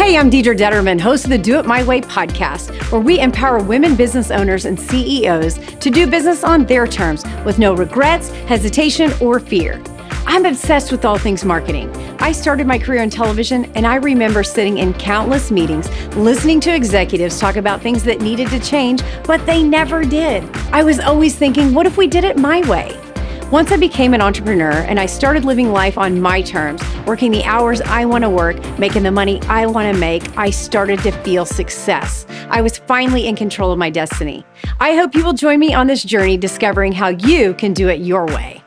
Hey, I'm Deidre Detterman, host of the Do It My Way podcast, where we empower women business owners and CEOs to do business on their terms with no regrets, hesitation, or fear. I'm obsessed with all things marketing. I started my career in television, and I remember sitting in countless meetings, listening to executives talk about things that needed to change, but they never did. I was always thinking, what if we did it my way? Once I became an entrepreneur and I started living life on my terms, working the hours I want to work, making the money I want to make, I started to feel success. I was finally in control of my destiny. I hope you will join me on this journey discovering how you can do it your way.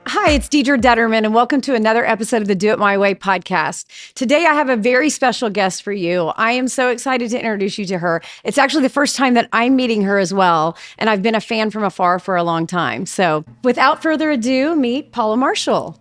Hi, it's Deidre Detterman, and welcome to another episode of the Do It My Way podcast. Today, I have a very special guest for you. I am so excited to introduce you to her. It's actually the first time that I'm meeting her as well, and I've been a fan from afar for a long time. So without further ado, meet Paula Marshall.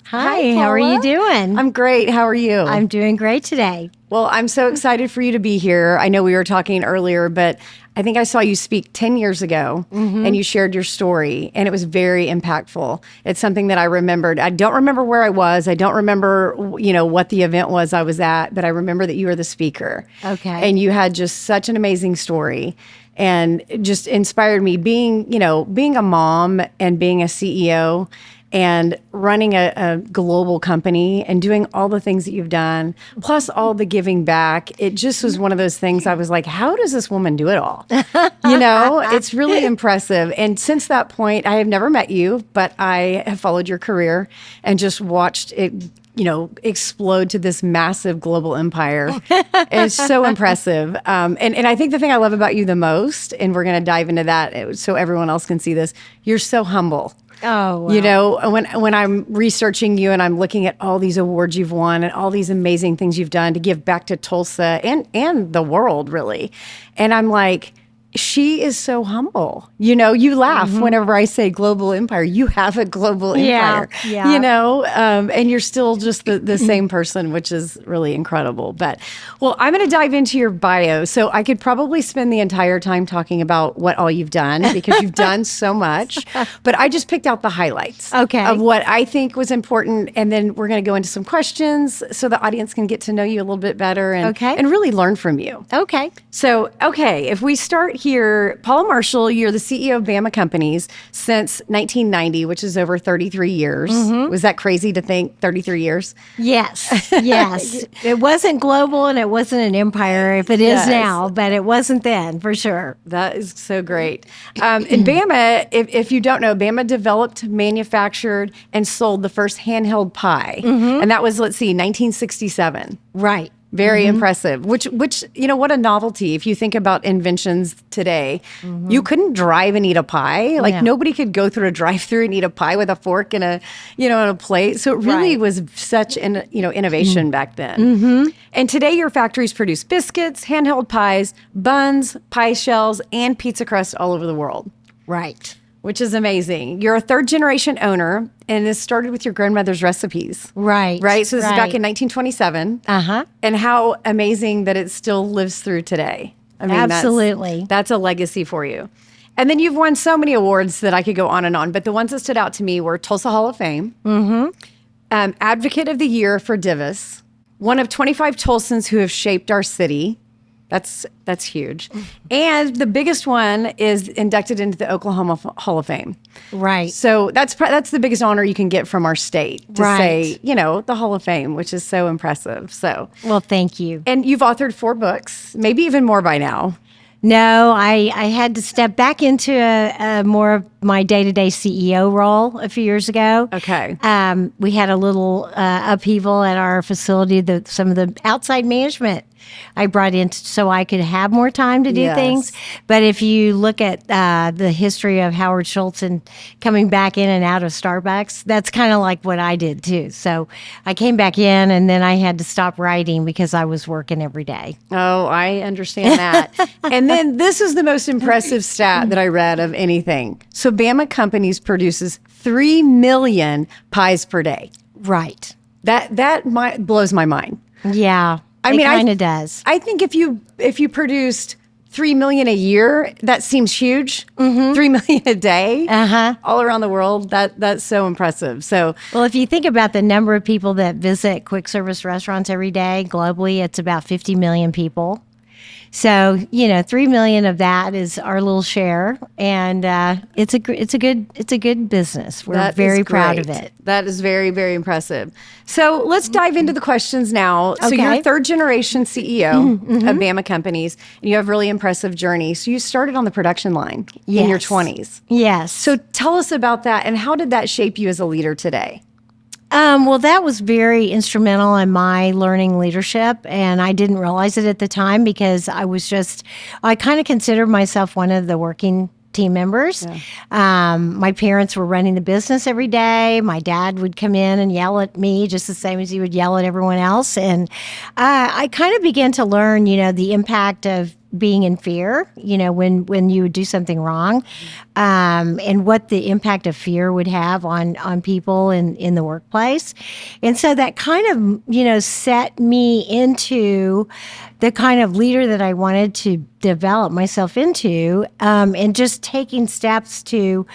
Hi, how are you doing? I'm great. How are you? I'm doing great today. Well, I'm so excited for you to be here. I know we were talking earlier, but I think I saw you speak 10 years ago and you shared your story, and it was very impactful. It's something that I remembered. I don't remember where I was. I don't remember, what the event was I was at, but I remember that you were the speaker. Okay. And you had just such an amazing story and it just inspired me being a mom and being a CEO and running a global company and doing all the things that you've done, plus all the giving back. It just was one of those things I was like, how does this woman do it all? It's really impressive. And since that point, I have never met you, but I have followed your career and just watched it explode to this massive global empire. It's so impressive. And I think the thing I love about you the most, and we're going to dive into that so everyone else can see this, you're so humble. Oh, wow. When I'm researching you and I'm looking at all these awards you've won and all these amazing things you've done to give back to Tulsa and the world, really. And I'm like, she is so humble. You laugh whenever I say global empire. You have a global empire, and you're still just the same person, which is really incredible. But, I'm going to dive into your bio. So I could probably spend the entire time talking about what all you've done because you've done so much. But I just picked out the highlights of what I think was important. And then we're going to go into some questions so the audience can get to know you a little bit better and really learn from you. Okay. So, if we start here, Paula Marshall, you're the CEO of Bama Companies since 1990, which is over 33 years. Was that crazy to think 33 years? Yes. It wasn't global and it wasn't an empire if it is now, but it wasn't then for sure. That is so great. And Bama, if you don't know, Bama developed, manufactured, and sold the first handheld pie. And that was, 1967. Right. Very impressive, which, what a novelty. If you think about inventions today, you couldn't drive and eat a pie. Nobody could go through a drive-through and eat a pie with a fork and a plate. So it really was such an, innovation back then. And today your factories produce biscuits, handheld pies, buns, pie shells, and pizza crust all over the world. Right. Which is amazing. You're a third-generation owner, and this started with your grandmother's recipes. Right. So this is back in 1927. And how amazing that it still lives through today. I mean, absolutely. That's a legacy for you. And then you've won so many awards that I could go on and on, but the ones that stood out to me were Tulsa Hall of Fame, Advocate of the Year for Divas, one of 25 Tulsans who have shaped our city. That's huge. And the biggest one is inducted into the Oklahoma Hall of Fame. Right. So that's the biggest honor you can get from our state to say, the Hall of Fame, which is so impressive. So, well, thank you. And you've authored 4 books, maybe even more by now. No, I had to step back into a more of my day-to-day CEO role a few years ago. Okay. We had a little upheaval at our facility. Some of the outside management I brought in so I could have more time to do things. But if you look at the history of Howard Schultz and coming back in and out of Starbucks, that's kind of like what I did too. So I came back in and then I had to stop writing because I was working every day. Oh, I understand that. And then this is the most impressive stat that I read of anything. So Bama Companies produces 3 million pies per day. Right. That blows my mind. Yeah. I mean, it kind of does. I think if you produced $3 million a year, that seems huge. $3 million a day all around the world. That's so impressive. So, well, if you think about the number of people that visit quick service restaurants every day globally, it's about 50 million people. So, 3 million of that is our little share, and it's a good business. We're very proud of it. That is very, very impressive. So let's dive into the questions now. So you're a third generation CEO of Bama Companies, and you have a really impressive journey. So you started on the production line in your 20s. Yes. So tell us about that, and how did that shape you as a leader today? Well, that was very instrumental in my learning leadership, and I didn't realize it at the time because I kind of considered myself one of the working team members. Yeah. My parents were running the business every day. My dad would come in and yell at me just the same as he would yell at everyone else. And I kind of began to learn, the impact of being in fear, when you would do something wrong, and what the impact of fear would have on people in the workplace. And so that kind of, set me into the kind of leader that I wanted to develop myself into, and just taking steps to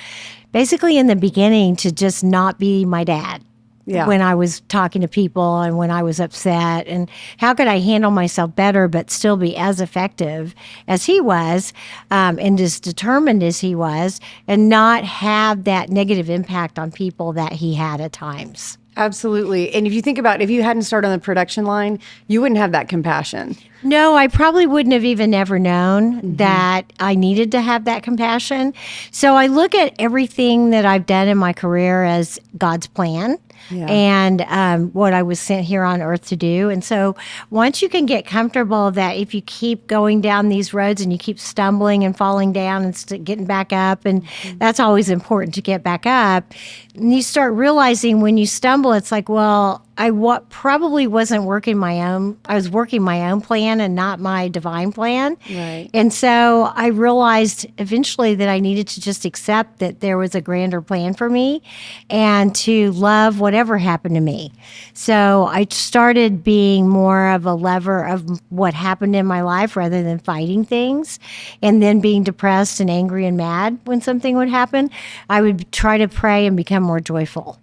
basically in the beginning to just not be my dad. Yeah. When I was talking to people and when I was upset, and how could I handle myself better but still be as effective as he was, and as determined as he was, and not have that negative impact on people that he had at times. Absolutely. And if you think about if you hadn't started on the production line, you wouldn't have that compassion. No, I probably wouldn't have even ever known that I needed to have that compassion. So I look at everything that I've done in my career as God's plan. Yeah. And what I was sent here on earth to do. And so once you can get comfortable that if you keep going down these roads and you keep stumbling and falling down and getting back up, and that's always important to get back up, and you start realizing when you stumble, it's like, well, I probably wasn't working my own. I was working my own plan and not my divine plan. Right. And so I realized eventually that I needed to just accept that there was a grander plan for me and to love whatever happened to me. So I started being more of a lover of what happened in my life rather than fighting things, and then being depressed and angry and mad when something would happen. I would try to pray and become more joyful.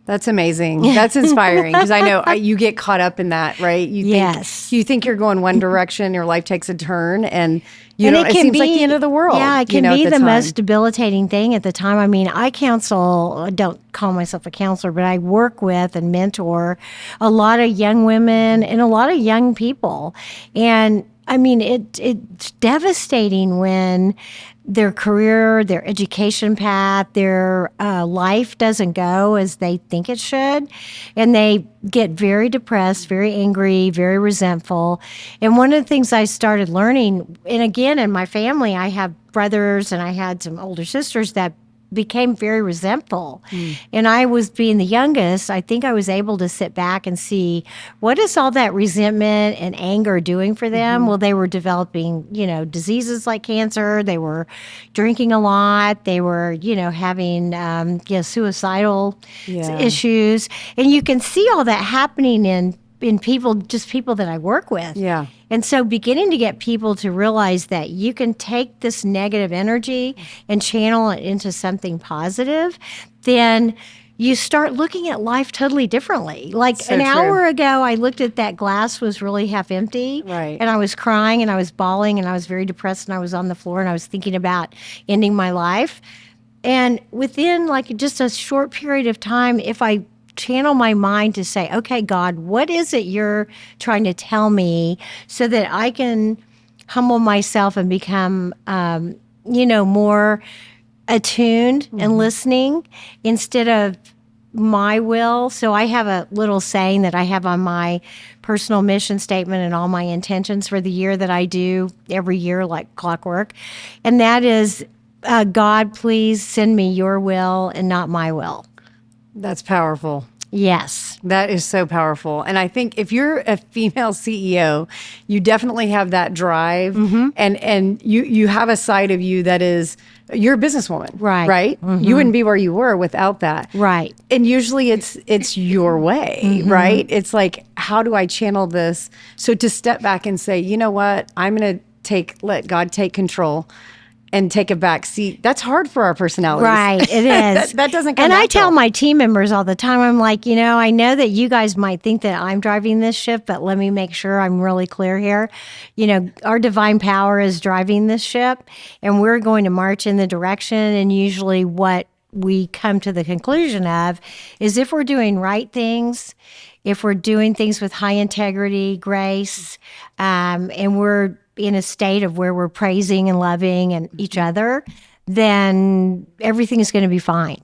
That's amazing. That's inspiring, because I know you get caught up in that, right? You think you're going one direction, your life takes a turn, and it seems like the end of the world. Yeah, it can be the most debilitating thing at the time. I mean, I don't call myself a counselor, but I work with and mentor a lot of young women and a lot of young people. And I mean, it's devastating when their career, their education path, their life doesn't go as they think it should. And they get very depressed, very angry, very resentful. And one of the things I started learning, and again, in my family, I have brothers and I had some older sisters that became very resentful. And I was being the youngest, I think I was able to sit back and see, what is all that resentment and anger doing for them? Well, they were developing, diseases like cancer. They were drinking a lot. They were, having, suicidal issues. And you can see all that happening in people that I work with. Yeah. And so beginning to get people to realize that you can take this negative energy and channel it into something positive, then you start looking at life totally differently. Like an hour ago, I looked at that glass was really half empty. Right. And I was crying and I was bawling and I was very depressed and I was on the floor and I was thinking about ending my life. And within just a short period of time, if I channel my mind to say, okay, God, what is it you're trying to tell me, so that I can humble myself and become, more attuned and listening instead of my will. So I have a little saying that I have on my personal mission statement and all my intentions for the year that I do every year like clockwork. And that is, God, please send me your will and not my will. That's powerful. Yes. That is so powerful. And I think if you're a female CEO, you definitely have that drive, and you have a side of you that is, you're a businesswoman, right? You wouldn't be where you were without that. Right. And usually it's your way, right? It's like, how do I channel this? So to step back and say, you know what, I'm going to let God take control and take a back seat. That's hard for our personalities. Right, it is. that doesn't come And I tell natural. my team members all the time, I'm like, I know that you guys might think that I'm driving this ship, but let me make sure I'm really clear here. Our divine power is driving this ship, and we're going to march in the direction. And usually what we come to the conclusion of is if we're doing right things, if we're doing things with high integrity, grace, and we're in a state of where we're praising and loving and each other, then everything is going to be fine.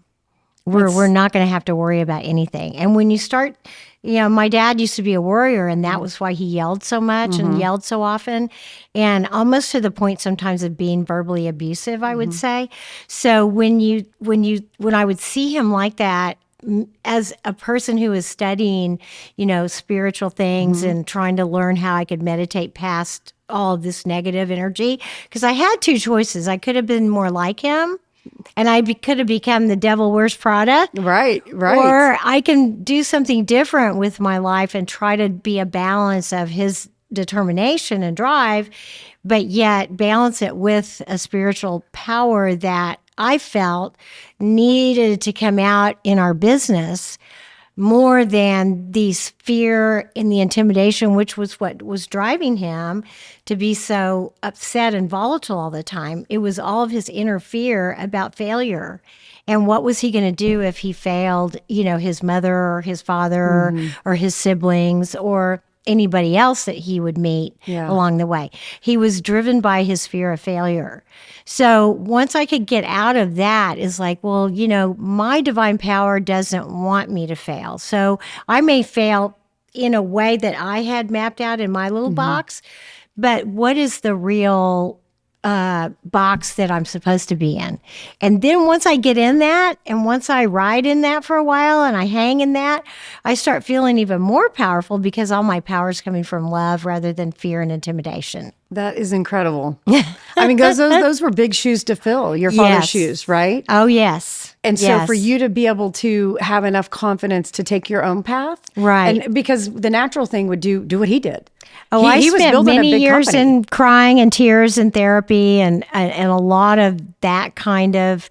We're not going to have to worry about anything. And when you start, my dad used to be a warrior, and that was why he yelled so much and yelled so often, and almost to the point sometimes of being verbally abusive, I would say. So when I would see him like that, as a person who is studying, spiritual things and trying to learn how I could meditate past all of this negative energy, because I had two choices. I could have been more like him, and I could have become the devil wears Prada. Right. Or I can do something different with my life and try to be a balance of his determination and drive, but yet balance it with a spiritual power that I felt needed to come out in our business more than the fear and the intimidation, which was what was driving him to be so upset and volatile all the time. It was all of his inner fear about failure. And what was he going to do if he failed, his mother or his father or his siblings or anybody else that he would meet along the way? He was driven by his fear of failure. So once I could get out of that, it's like, well, my divine power doesn't want me to fail. So I may fail in a way that I had mapped out in my little box, but what is the real box that I'm supposed to be in? And then once I get in that, and once I ride in that for a while and I hang in that, I start feeling even more powerful because all my power is coming from love rather than fear and intimidation. That is incredible. I mean, those were big shoes to fill, your father's shoes, right? Oh, yes. And so for you to be able to have enough confidence to take your own path, right? And because the natural thing would do what he did. Oh, he was spent many years in crying and tears and therapy and a lot of that kind of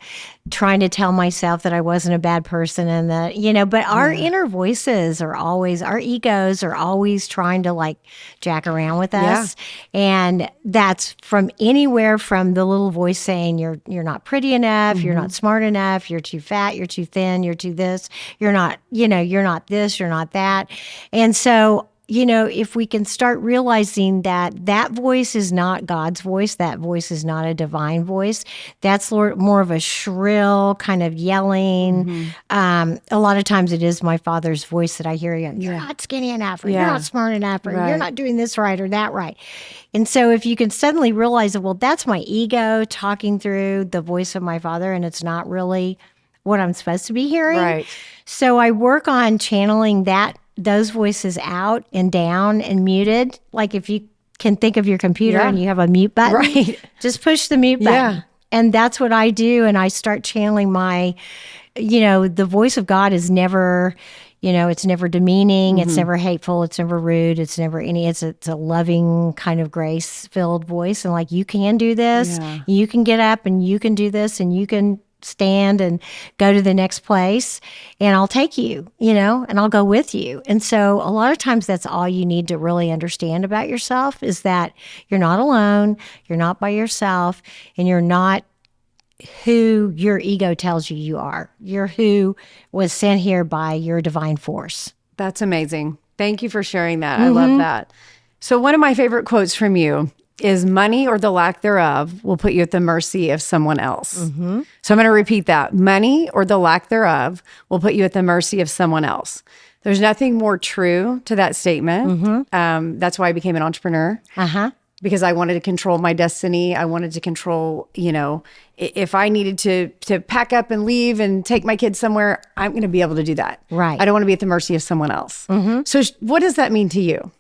trying to tell myself that I wasn't a bad person and that, but our inner voices are always, our egos are always trying to jack around with us. And that's from anywhere from the little voice saying you're not pretty enough, you're not smart enough, you're too fat, you're too thin, you're too this, you're not this, you're not that. And so if we can start realizing that voice is not God's voice, that voice is not a divine voice, that's more of a shrill kind of yelling. A lot of times it is my father's voice that I hear, you're not skinny enough, or you're not smart enough, or you're not doing this right or that right. And so if you can suddenly realize that, well, that's my ego talking through the voice of my father, and it's not really what I'm supposed to be hearing. Right. So I work on channeling those voices out and down and muted. Like if you can think of your computer and you have a mute button, just push the mute button. And that's what I do. And I start channeling my, the voice of God is never, it's never demeaning. It's never hateful. It's never rude. It's never it's a loving kind of grace-filled voice. And you can do this. Yeah. You can get up and you can do this and you can stand and go to the next place, and I'll take you, and I'll go with you. And so a lot of times that's all you need to really understand about yourself is that you're not alone, you're not by yourself, and you're not who your ego tells you are. You're who was sent here by your divine force. That's amazing. Thank you for sharing that. I love that. So one of my favorite quotes from you is money or the lack thereof will put you at the mercy of someone else. So I'm going to repeat that. Money or the lack thereof will put you at the mercy of someone else. There's nothing more true to that statement. That's why I became an entrepreneur. Because I wanted to control my destiny. I wanted to control, if I needed to pack up and leave and take my kids somewhere, I'm going to be able to do that. Right. I don't want to be at the mercy of someone else. So what does that mean to you?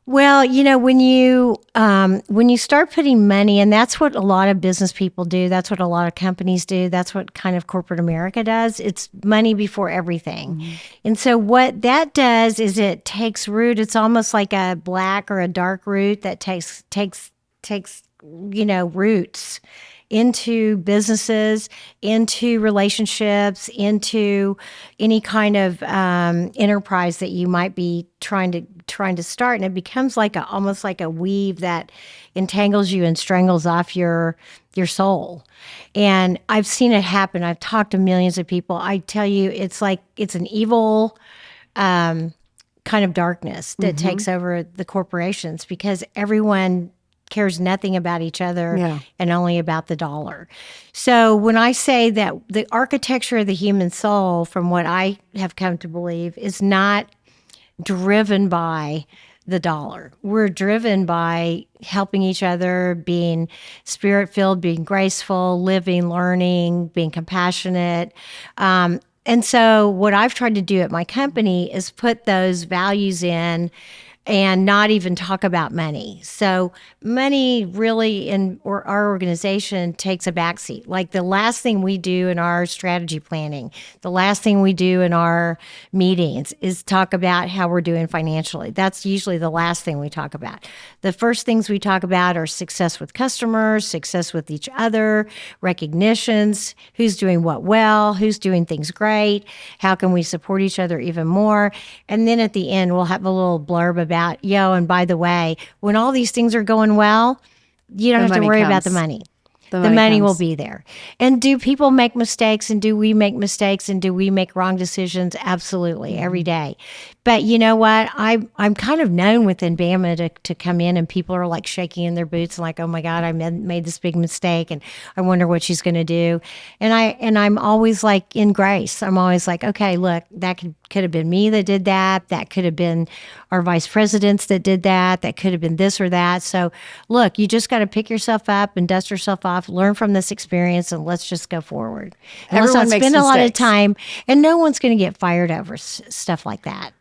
Well, when you start putting money, and that's what a lot of business people do, that's what a lot of companies do, that's what kind of corporate America does, it's money before everything. And so what that does is it takes root. It's almost like a black or a dark root that takes roots into businesses, into relationships, into any kind of enterprise that you might be trying to start, and it becomes almost like a weave that entangles you and strangles off your soul. And I've seen it happen. I've talked to millions of people. I tell you, it's an evil kind of darkness that takes over the corporations, because everyone cares nothing about each other and only about the dollar. So when I say that the architecture of the human soul, from what I have come to believe, is not driven by the dollar. We're driven by helping each other, being spirit-filled, being graceful, living, learning, being compassionate. And so what I've tried to do at my company is put those values in and not even talk about money. So money really in our organization takes a backseat. Like the last thing we do in our strategy planning, the last thing we do in our meetings is talk about how we're doing financially. That's usually the last thing we talk about. The first things we talk about are success with customers, success with each other, recognitions, who's doing what well, who's doing things great, how can we support each other even more. And then at the end, we'll have a little blurb about, and by the way, when all these things are going well, you don't have to worry about the money. The money will be there. And do people make mistakes, and do we make mistakes, and do we make wrong decisions? Absolutely, every day. But you know what? I'm kind of known within Bama to come in and people are like shaking in their boots and like, oh my God, I made this big mistake and I wonder what she's going to do. And I'm always like in grace. I'm always like, okay, look, that could have been me that did that. That could have been our vice presidents that did that. That could have been this or that. So look, you just got to pick yourself up and dust yourself off, learn from this experience, and let's just go forward. And Everyone let's not makes spend a lot of mistakes. time, and no one's going to get fired over stuff like that.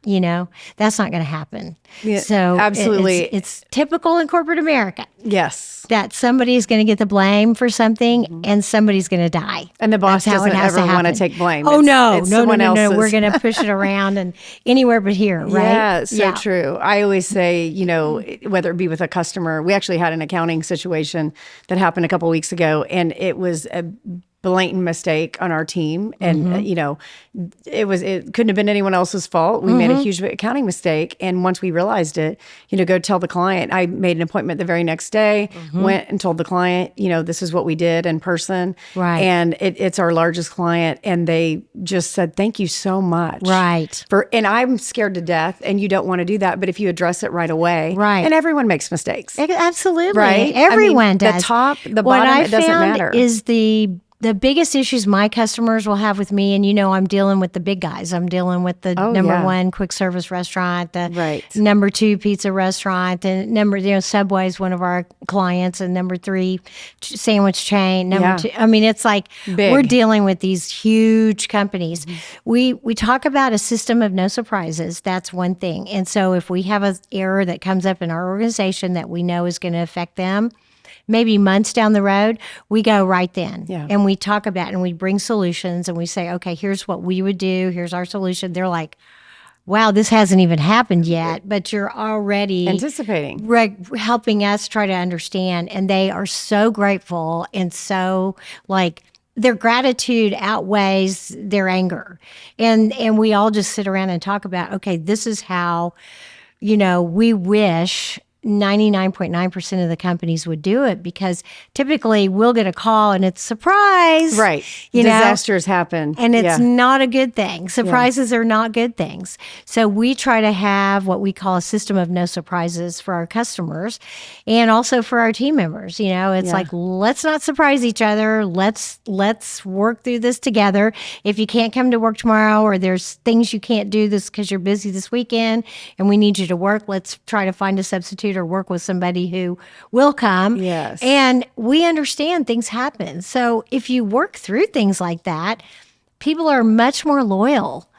That's not going to happen. Yeah, So absolutely. it's typical in corporate America Yes. that somebody's going to get the blame for something and somebody's going to die. And the boss That's how it doesn't has ever to want to happen. take blame. Oh, It's no. someone else's. We're going to push it around and anywhere but here, right? Yeah, so true. I always say, whether it be with a customer, we actually had an accounting situation that happened a couple of weeks ago, and it was a blatant mistake on our team. And, it couldn't have been anyone else's fault. We made a huge accounting mistake. And once we realized it, go tell the client. I made an appointment the very next day, went and told the client, this is what we did in person. Right. And it's our largest client. And they just said, thank you so much. Right. And I'm scared to death, and you don't want to do that. But if you address it right away, Right. and everyone makes mistakes. Absolutely. Right? Everyone does. The top, the what bottom, I it doesn't found matter. is the biggest issues my customers will have with me, and I'm dealing with the big guys. I'm dealing with the number one quick service restaurant, the number two pizza restaurant, and Subway's one of our clients, and number three sandwich chain. Number two, I mean, it's like Big. We're dealing with these huge companies. We talk about a system of no surprises. That's one thing. And so if we have an error that comes up in our organization that we know is going to affect them, maybe months down the road, we go right then. Yeah. And we talk about it and we bring solutions and we say, okay, here's what we would do. Here's our solution. They're like, wow, this hasn't even happened yet, but you're already anticipating, helping us try to understand. And they are so grateful and so their gratitude outweighs their anger. And we all just sit around and talk about, okay, this is how, we wish 99.9% of the companies would do it, because typically we'll get a call and it's surprise. Right. Disasters happen. And it's not a good thing. Surprises are not good things. So we try to have what we call a system of no surprises for our customers and also for our team members. It's like, let's not surprise each other. Let's work through this together. If you can't come to work tomorrow, or there's things you can't do this because you're busy this weekend and we need you to work, let's try to find a substitute or work with somebody who will come. Yes. And we understand things happen. So if you work through things like that, people are much more loyal.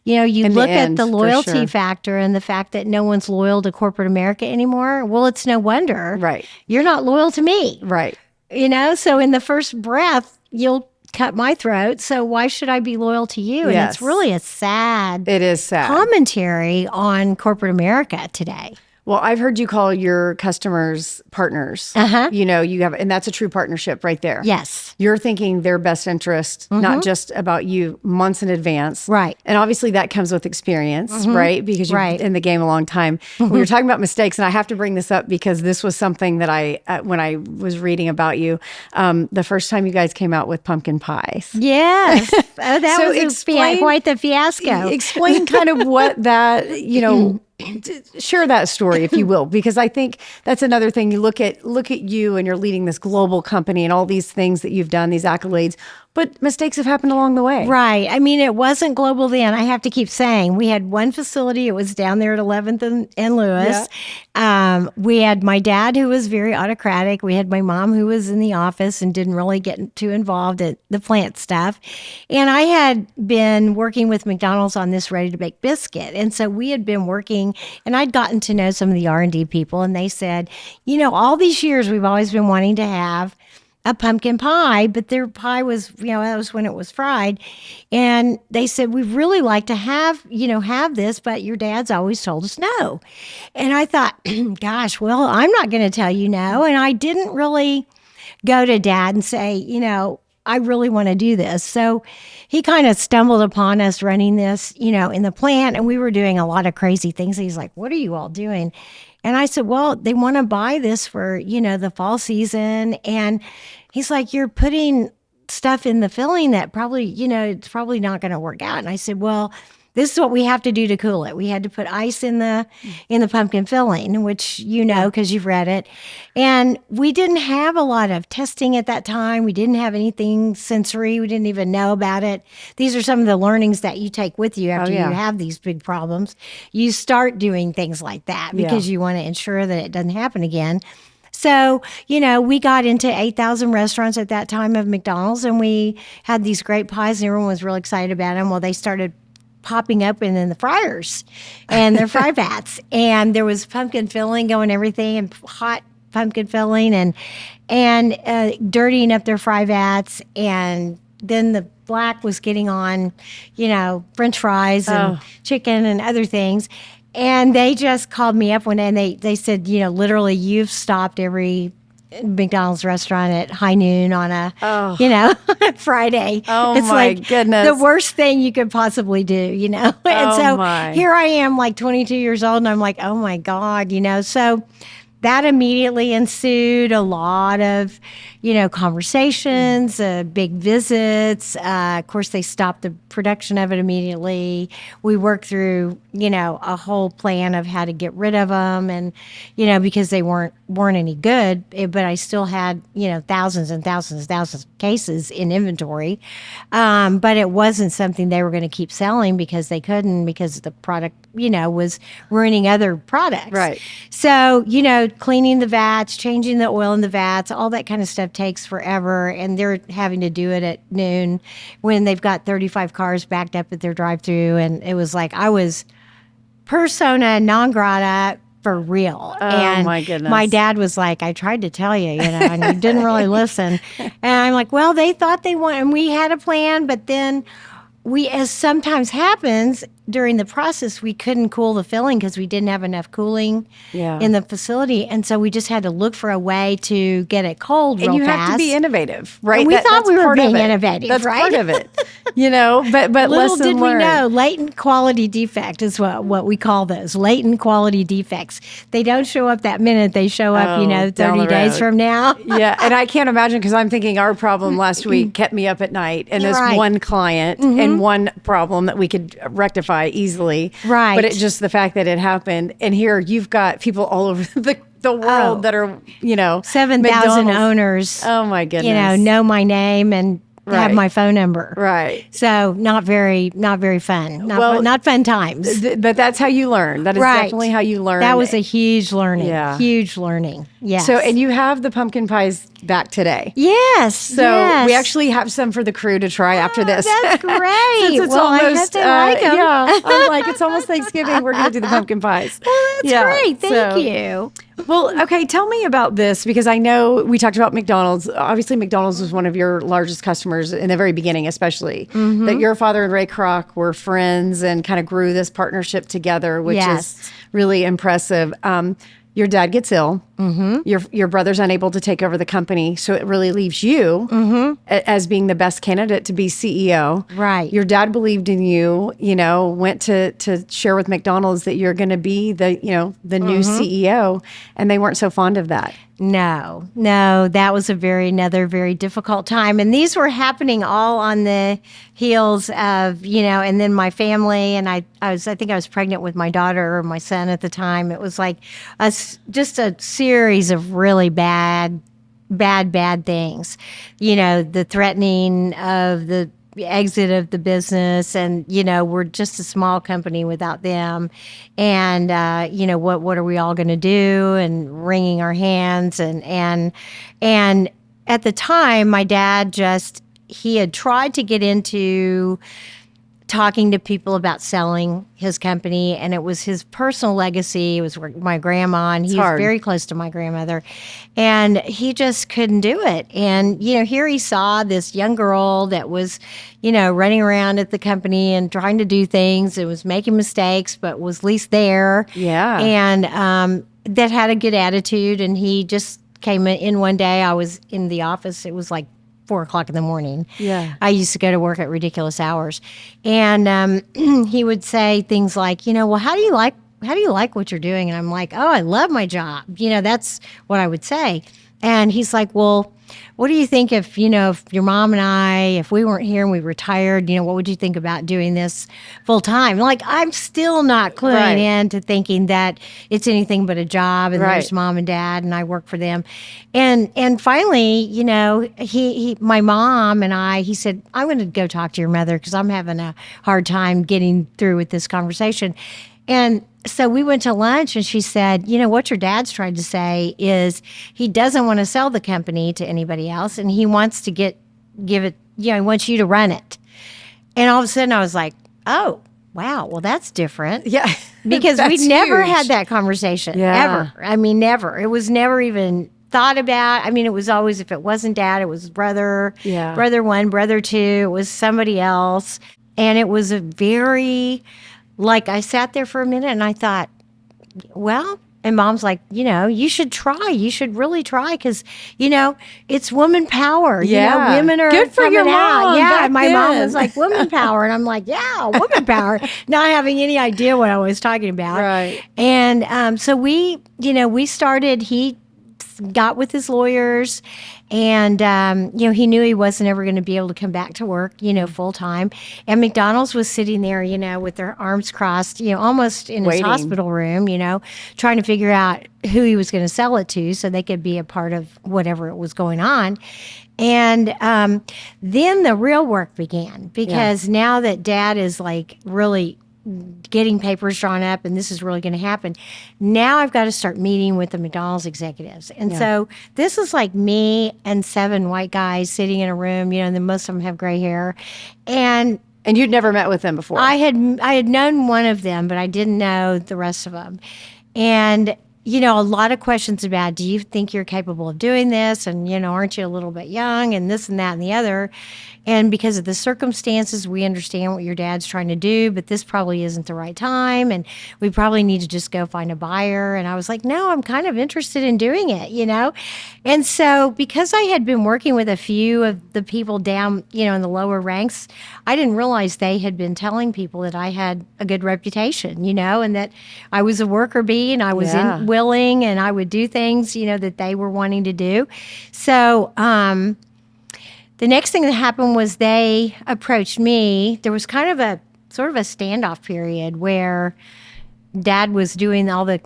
You look at the loyalty factor and the fact that no one's loyal to corporate America anymore. Well, it's no wonder. Right. You're not loyal to me. Right. So in the first breath, you'll cut my throat. So why should I be loyal to you? And it's really a sad It is sad commentary on corporate America today. Well, I've heard you call your customers partners. You know, you have, and that's a true partnership right there. Yes. You're thinking their best interest, not just about you months in advance. Right. And obviously that comes with experience, right? Because you've been in the game a long time. We were talking about mistakes, and I have to bring this up because this was something that when I was reading about you, the first time you guys came out with pumpkin pies. Yes. That So was quite the fiasco. Explain kind of what that, you know, share that story, if you will, because I think that's another thing. You look at you, and you're leading this global company and all these things that you've done, these accolades, but mistakes have happened along the way. Right. I mean, it wasn't global then. I have to keep saying we had one facility. It was down there at 11th and Lewis. Yeah. We had my dad, who was very autocratic. We had my mom, who was in the office and didn't really get too involved at the plant stuff. And I had been working with McDonald's on this ready-to-bake biscuit. And so we had been working, and I'd gotten to know some of the R&D people, and they said, you know, all these years we've always been wanting to have a pumpkin pie, but their pie was, you know, that was when it was fried. And they said, we'd really like to have this, but your dad's always told us no. And I thought, gosh, well, I'm not going to tell you no. And I didn't really go to Dad and say, you know, I really want to do this. So he kind of stumbled upon us running this, you know, in the plant, and we were doing a lot of crazy things. He's like, what are you all doing? And I said, well, they want to buy this for, you know, the fall season. And he's like, you're putting stuff in the filling that probably, you know, it's probably not going to work out. And I said, well, this is what we have to do to cool it. We had to put ice in the pumpkin filling, which you know because you've read it. And we didn't have a lot of testing at that time. We didn't have anything sensory. We didn't even know about it. These are some of the learnings that you take with you after you have these big problems. You start doing things like that because you want to ensure that it doesn't happen again. So, you know, we got into 8,000 restaurants at that time of McDonald's, and we had these great pies, and everyone was really excited about them. Well, they started popping up in the fryers and their fry vats, and there was pumpkin filling going everything, and hot pumpkin filling, and dirtying up their fry vats. And then the black was getting on, you know, French fries and chicken and other things. And they just called me up one day, and they said, you know, literally, you've stopped every McDonald's restaurant at high noon on a, you know, Friday. Oh, it's my like goodness. the worst thing you could possibly do, you know? And so here I am, like 22 years old, and I'm like, oh my God, you know? So that immediately ensued a lot of, you know, conversations, big visits. Of course, they stopped the production of it immediately. We worked through, you know, a whole plan of how to get rid of them, and, you know, because they weren't any good. But I still had, you know, thousands and thousands and thousands of cases in inventory. But it wasn't something they were going to keep selling because they couldn't, because the product, you know, was ruining other products. Right. So, you know, cleaning the vats, changing the oil in the vats, all that kind of stuff takes forever. And they're having to do it at noon when they've got 35 cars backed up at their drive-through. And it was like I was persona non grata for real. Oh, and my goodness. My dad was like, I tried to tell you, you know, and you didn't really listen. And I'm like, well, they thought they wanted, and we had a plan, but then we, as sometimes happens during the process, we couldn't cool the filling because we didn't have enough cooling in the facility. And so we just had to look for a way to get it cold real fast. And you have to be innovative, right? And we thought we were being innovative, that's right? That's part of it, you know, but little lesson did we learned. know, latent quality defect is what we call those, latent quality defects. They don't show up that minute. They show up, you know, 30 days from now. Yeah, and I can't imagine, because I'm thinking our problem last week kept me up at night, and there's one client and one problem that we could rectify easily. Right. But it's just the fact that it happened. And here you've got people all over the world that are, you know, 7,000 owners. Oh my goodness. You know my name and have my phone number. Right. So not very fun. Not fun times. But that's how you learn. That is definitely how you learn. That was a huge learning. Yeah. Huge learning. Yes. So, and you have the pumpkin pies back today. Yes. So we actually have some for the crew to try after this. That's great. Since it's almost, like them. yeah, I'm like, it's almost Thanksgiving. We're going to do the pumpkin pies. Well, that's great. Thank you. Well, okay, tell me about this because I know we talked about McDonald's. Obviously, McDonald's was one of your largest customers in the very beginning, especially. That your father and Ray Kroc were friends and kind of grew this partnership together, which is really impressive. Your dad gets ill. Your brother's unable to take over the company, so it really leaves you as being the best candidate to be CEO. Right. Your dad believed in you. Went to share with McDonald's that you're going to be the new CEO, and they weren't so fond of that. No, that was another very difficult time. And these were happening all on the heels of, and then my family, and I think I was pregnant with my daughter or my son at the time. It was like just a series of really bad things. The threatening of the exit of the business, and we're just a small company without them, and what are we all going to do, and wringing our hands, and at the time my dad he had tried to get into talking to people about selling his company, and it was his personal legacy. It was my grandma, and he was very close to my grandmother, and he just couldn't do it. And, here he saw this young girl that was, running around at the company and trying to do things. It was making mistakes, but was at least there. Yeah. And that had a good attitude. And he just came in one day. I was in the office. It was like 4:00 in the morning. Yeah. I used to go to work at ridiculous hours. And he would say things like, well, how do you like what you're doing? And I'm like, oh, I love my job. That's what I would say. And he's like, well, what do you think if your mom and I, if we weren't here and we retired, what would you think about doing this full time? Like, I'm still not cluing into thinking that it's anything but a job, and there's mom and dad and I work for them. And finally, my mom and he said, I'm going to go talk to your mother because I'm having a hard time getting through with this conversation. And so we went to lunch, and she said, what your dad's tried to say is he doesn't want to sell the company to anybody else, and he wants to give it, he wants you to run it. And all of a sudden I was like, oh, wow, well, that's different. Yeah. Because we never had that conversation, ever. I mean, never. It was never even thought about. I mean, it was always, if it wasn't dad, it was brother, brother one, brother two, it was somebody else. And it was a very... I sat there for a minute and I thought, well, and mom's like, you should try. You should really try because, it's woman power. Yeah. Women are good for your mom. Out. Yeah. My mom then. was like, woman power. And I'm like, yeah, woman power. Not having any idea what I was talking about. Right. And so we started, he got with his lawyers, and he knew he wasn't ever going to be able to come back to work, full time. And McDonald's was sitting there, with their arms crossed, almost in his hospital room, trying to figure out who he was going to sell it to so they could be a part of whatever was going on. And then the real work began, because now that dad is really getting papers drawn up and this is really going to happen, now I've got to start meeting with the McDonald's executives. And so this is like me and 7 white guys sitting in a room, and then most of them have gray hair. And you'd never met with them before? I had known one of them, but I didn't know the rest of them. And a lot of questions about, do you think you're capable of doing this? And, aren't you a little bit young, and this and that and the other? And because of the circumstances, we understand what your dad's trying to do, but this probably isn't the right time. And we probably need to just go find a buyer. And I was like, no, I'm kind of interested in doing it, And so because I had been working with a few of the people down, in the lower ranks, I didn't realize they had been telling people that I had a good reputation, and that I was a worker bee, and I was willing, and I would do things, that they were wanting to do. So, the next thing that happened was they approached me. There was kind of a sort of a standoff period where dad was doing all the,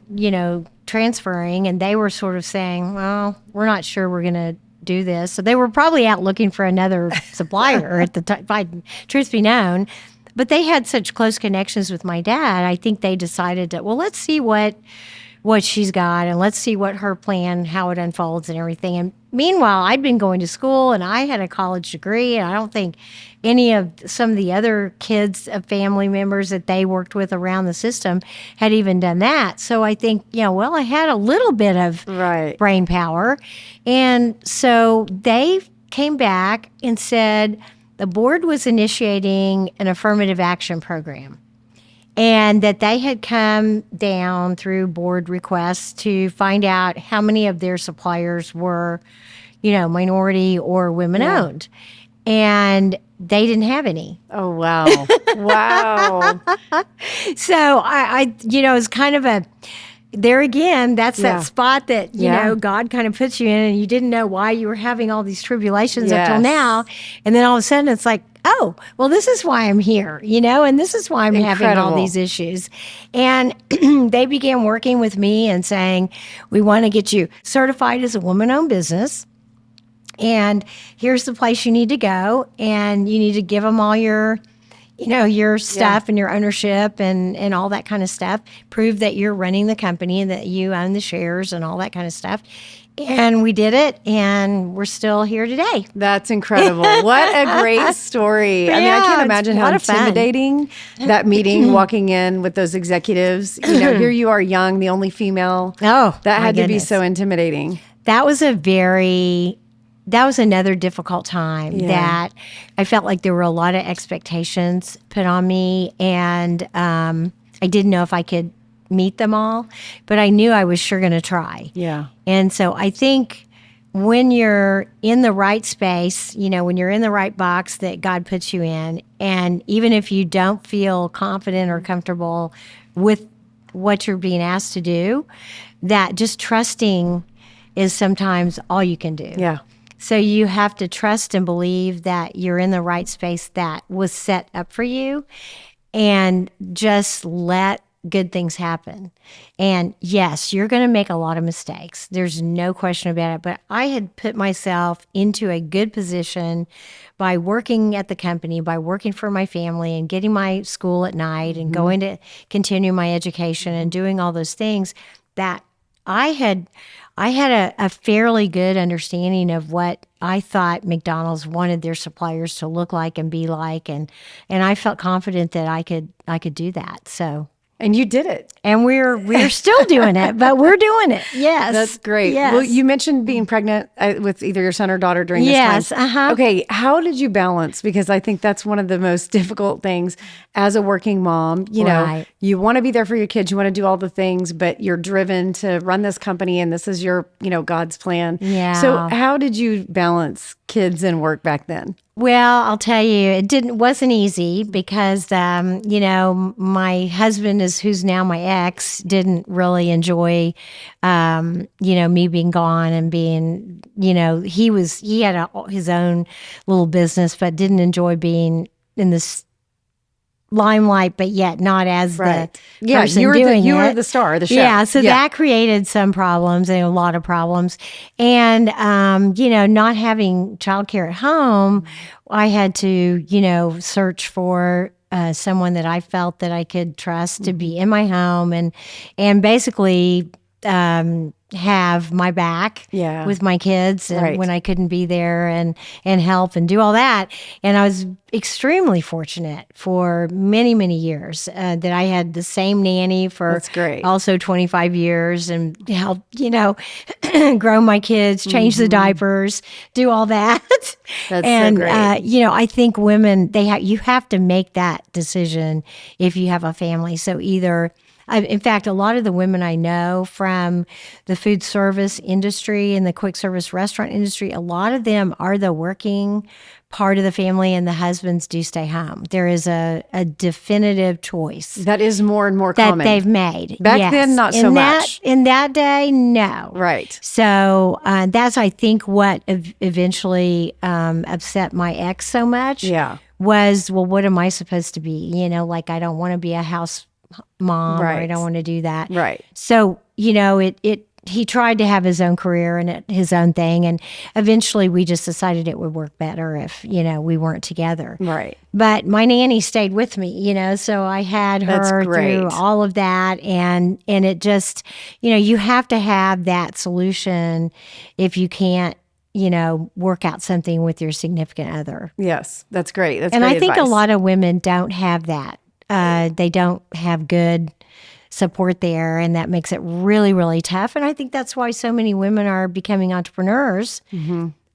transferring, and they were sort of saying, well, we're not sure we're going to do this. So they were probably out looking for another supplier at the time, truth be known. But they had such close connections with my dad. I think they decided that, well, let's see what what she's got, and let's see what her plan, how it unfolds and everything. And meanwhile, I'd been going to school and I had a college degree, and I don't think some of the other kids of family members that they worked with around the system had even done that. So I think, I had a little bit of brain power. And so they came back and said the board was initiating an affirmative action program, and that they had come down through board requests to find out how many of their suppliers were, minority or women-owned. And they didn't have any. Oh, wow. Wow. So I it's kind of there again, that's that spot that, God kind of puts you in, and you didn't know why you were having all these tribulations until now. And then all of a sudden it's like, oh, well, this is why I'm here, and this is why I'm having all these issues. And they began working with me and saying, we want to get you certified as a woman-owned business. And here's the place you need to go. And you need to give them all your stuff and your ownership and all that kind of stuff. Prove that you're running the company and that you own the shares and all that kind of stuff. And we did it, and we're still here today. That's incredible. What a great story. I mean, I can't imagine how intimidating that meeting, walking in with those executives. Here you are young, the only female. Oh, that had to be so intimidating. That was another difficult time that I felt like there were a lot of expectations put on me, and I didn't know if I could meet them all, but I knew I was sure going to try. Yeah. And so I think when you're in the right space, when you're in the right box that God puts you in, and even if you don't feel confident or comfortable with what you're being asked to do, that just trusting is sometimes all you can do. Yeah. So you have to trust and believe that you're in the right space that was set up for you, and just let good things happen. And yes, you're going to make a lot of mistakes. There's no question about it. But I had put myself into a good position by working at the company, by working for my family and getting my school at night and going to continue my education and doing all those things, that I had a fairly good understanding of what I thought McDonald's wanted their suppliers to look like and be like, and I felt confident that I could do that. So. And you did it. And we're still doing it, but we're doing it. Yes. That's great. Yes. Well, you mentioned being pregnant with either your son or daughter during this time. Yes. Uh-huh. Okay. How did you balance? Because I think that's one of the most difficult things as a working mom. You want to be there for your kids. You want to do all the things, but you're driven to run this company, and this is your, God's plan. Yeah. So how did you balance kids and work back then? Well, I'll tell you, it wasn't easy because, my husband who's now my ex, didn't really enjoy, me being gone and being, he had his own little business, but didn't enjoy being in this limelight, but yet not as the person you were it. The star of the show. Yeah, so that created some problems and a lot of problems. And, not having childcare at home, I had to, search for someone that I felt that I could trust to be in my home and basically have my back with my kids and when I couldn't be there and help and do all that. And I was extremely fortunate for many, many years that I had the same nanny for also 25 years and helped, grow my kids, change the diapers, do all that. That's so great. I think women, you have to make that decision if you have a family. So either in fact, a lot of the women I know from the food service industry and the quick service restaurant industry, a lot of them are the working part of the family, and the husbands do stay home. There is a definitive choice. That is more and more common. That they've made. Back then, not so much. In that day, no. Right. So that's, I think, what eventually upset my ex so much was, well, what am I supposed to be? I don't want to be a house mom, or I don't want to do that. Right. So, he tried to have his own career and his own thing. And eventually we just decided it would work better if, we weren't together. Right. But my nanny stayed with me, so I had her through all of that. And it just, you have to have that solution if you can't, work out something with your significant other. Yes, that's great. That's and great I think advice. a lot of women don't have that. They don't have good support there, and that makes it really, really tough. And I think that's why so many women are becoming entrepreneurs,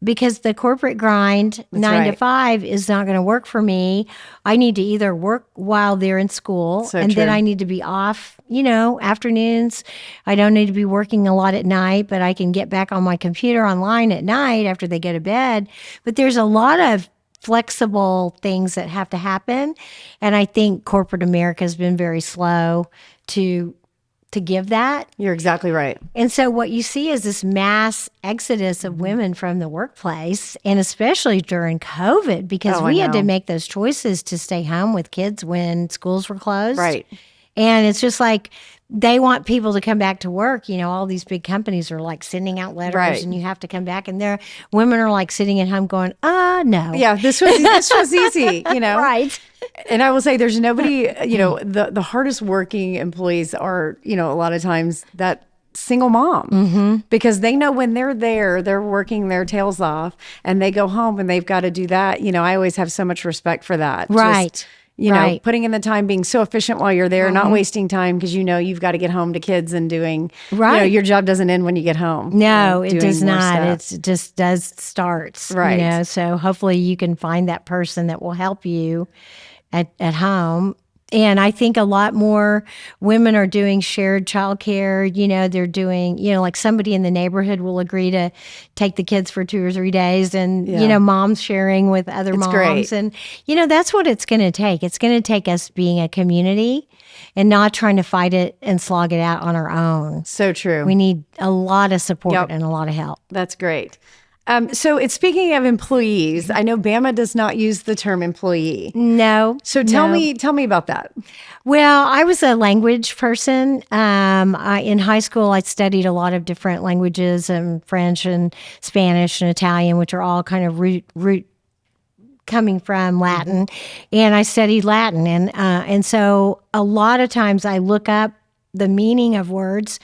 because the corporate grind, 9 to 5, is not going to work for me. I need to either work while they're in school, and then I need to be off, afternoons. I don't need to be working a lot at night, but I can get back on my computer online at night after they go to bed. But there's a lot of flexible things that have to happen. And I think corporate America has been very slow to give that. You're exactly right. And so what you see is this mass exodus of women from the workplace, and especially during COVID, because we had to make those choices to stay home with kids when schools were closed. Right. And it's just like they want people to come back to work. All these big companies are like sending out letters and you have to come back. And their women are like sitting at home going, no. Yeah, this was easy, Right. And I will say there's nobody, the hardest working employees are, a lot of times that single mom, because they know when they're there, they're working their tails off, and they go home and they've got to do that. I always have so much respect for that. Right. Just, putting in the time, being so efficient while you're there, not wasting time because you've got to get home to kids and doing, your job doesn't end when you get home. No, it does not. It just starts. Right. So hopefully you can find that person that will help you at home. And I think a lot more women are doing shared childcare. They're doing, like somebody in the neighborhood will agree to take the kids for 2 or 3 days, and, moms sharing with other moms. Great. And, that's what it's going to take. It's going to take us being a community and not trying to fight it and slog it out on our own. So true. We need a lot of support and a lot of help. That's great. So it's speaking of employees, I know Bama does not use the term employee. No. So tell me about that. Well, I was a language person. In high school, I studied a lot of different languages, French and Spanish and Italian, which are all kind of root coming from Latin. And I studied Latin. And so a lot of times I look up the meaning of words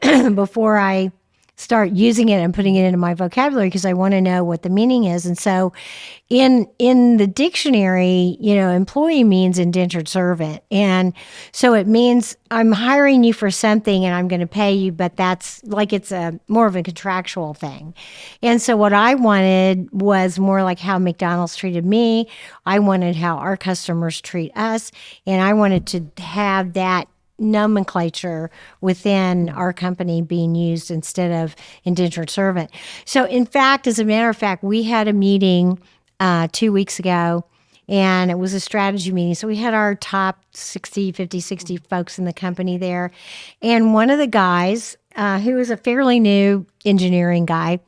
before I start using it and putting it into my vocabulary, because I want to know what the meaning is. And so in the dictionary, employee means indentured servant. And so it means I'm hiring you for something and I'm going to pay you, but that's like it's a more of a contractual thing. And so what I wanted was more like how McDonald's treated me. I wanted how our customers treat us. And I wanted to have that nomenclature within our company being used instead of indentured servant. So in fact, as a matter of fact, we had a meeting 2 weeks ago, and it was a strategy meeting. So we had our top 60 folks in the company there. And one of the guys, who was a fairly new engineering guy,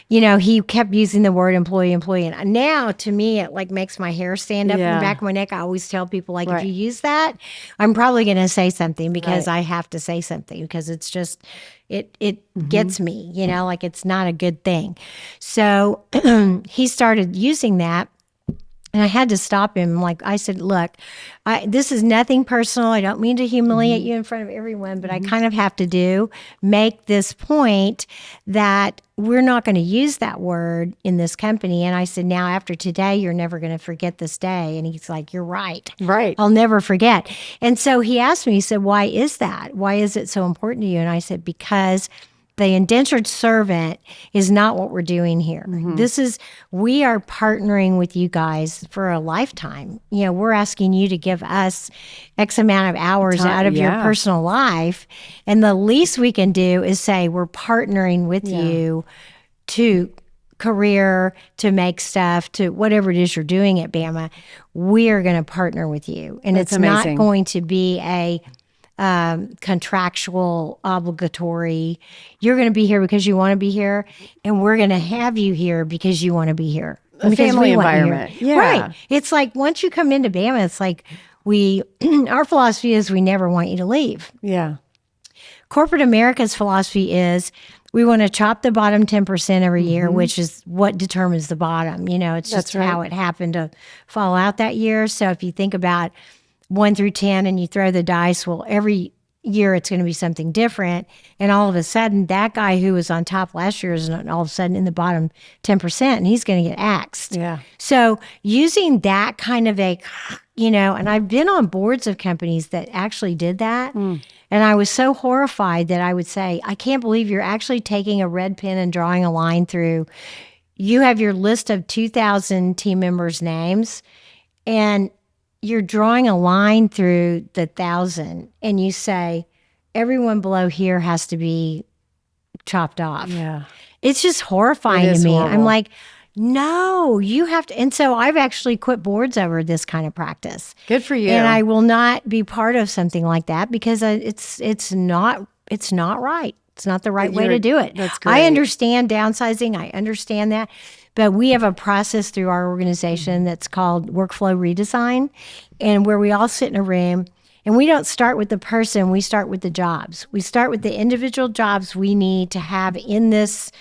he kept using the word employee. And now to me, it like makes my hair stand up in the back of my neck. I always tell people, like, if you use that, I'm probably going to say something, because I have to say something, because it's just, it gets me, like it's not a good thing. So he started using that. And I had to stop him. Like I said, look, this is nothing personal. I don't mean to humiliate you in front of everyone, but I kind of have to make this point that we're not going to use that word in this company. And I said, now after today, you're never going to forget this day. And he's like, you're right. Right. I'll never forget. And so he asked me, he said, why is that? Why is it so important to you? And I said, because the indentured servant is not what we're doing here. We are partnering with you guys for a lifetime. We're asking you to give us X amount of hours out of your personal life. And the least we can do is say, we're partnering with you to career, to make stuff, to whatever it is you're doing at Bama. We are going to partner with you. And That's it's amazing. not going to be a contractual, obligatory. You're going to be here because you want to be here, and we're going to have you here because you want to be here. A family environment. Yeah. Right. It's like once you come into Bama, it's like our philosophy is we never want you to leave. Yeah. corporate America's philosophy is we want to chop the bottom 10% every year, which is what determines the bottom. It's just how it happened to fall out that year. So if you think about 1 through 10 and you throw the dice, well, every year it's going to be something different. And all of a sudden, that guy who was on top last year is all of a sudden in the bottom 10%, and he's going to get axed. Yeah. So using that kind of and I've been on boards of companies that actually did that. And I was so horrified that I would say, I can't believe you're actually taking a red pen and drawing a line through. You have your list of 2,000 team members' names, and you're drawing a line through the 1,000, and you say, everyone below here has to be chopped off. Yeah. It's just horrifying to me. Horrible. I'm like, no, you have to. And so I've actually quit boards over this kind of practice. Good for you. And I will not be part of something like that because it's not right. It's not the right way to do it. That's great. I understand downsizing. I understand that. But we have a process through our organization that's called workflow redesign, and where we all sit in a room, and we don't start with the person, we start with the jobs. We start with the individual jobs we need to have in this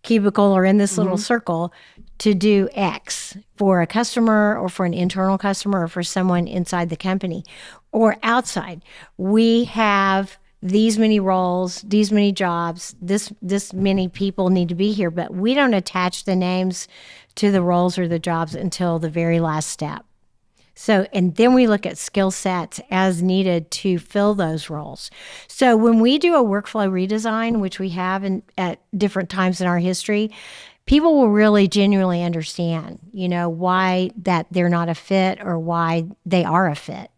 cubicle or in this little circle to do X for a customer or for an internal customer or for someone inside the company or outside. We have these many roles, these many jobs, this many people need to be here, but we don't attach the names to the roles or the jobs until the very last step. So, and then we look at skill sets as needed to fill those roles. So when we do a workflow redesign, which we have at different times in our history, people will really genuinely understand, why that they're not a fit or why they are a fit.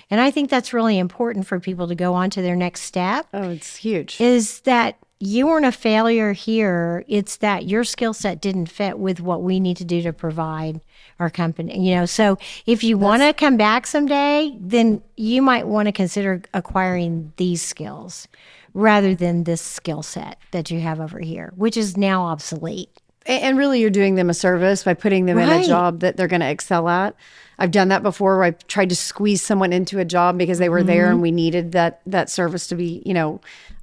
And I think that's really important for people to go on to their next step. Oh, it's huge. Is that you weren't a failure here. It's that your skill set didn't fit with what we need to do to provide our company. So if you want to come back someday, then you might want to consider acquiring these skills rather than this skill set that you have over here, which is now obsolete. And really, you're doing them a service by putting them in a job that they're going to excel at. I've done that before where I tried to squeeze someone into a job because they were there and we needed that service to be,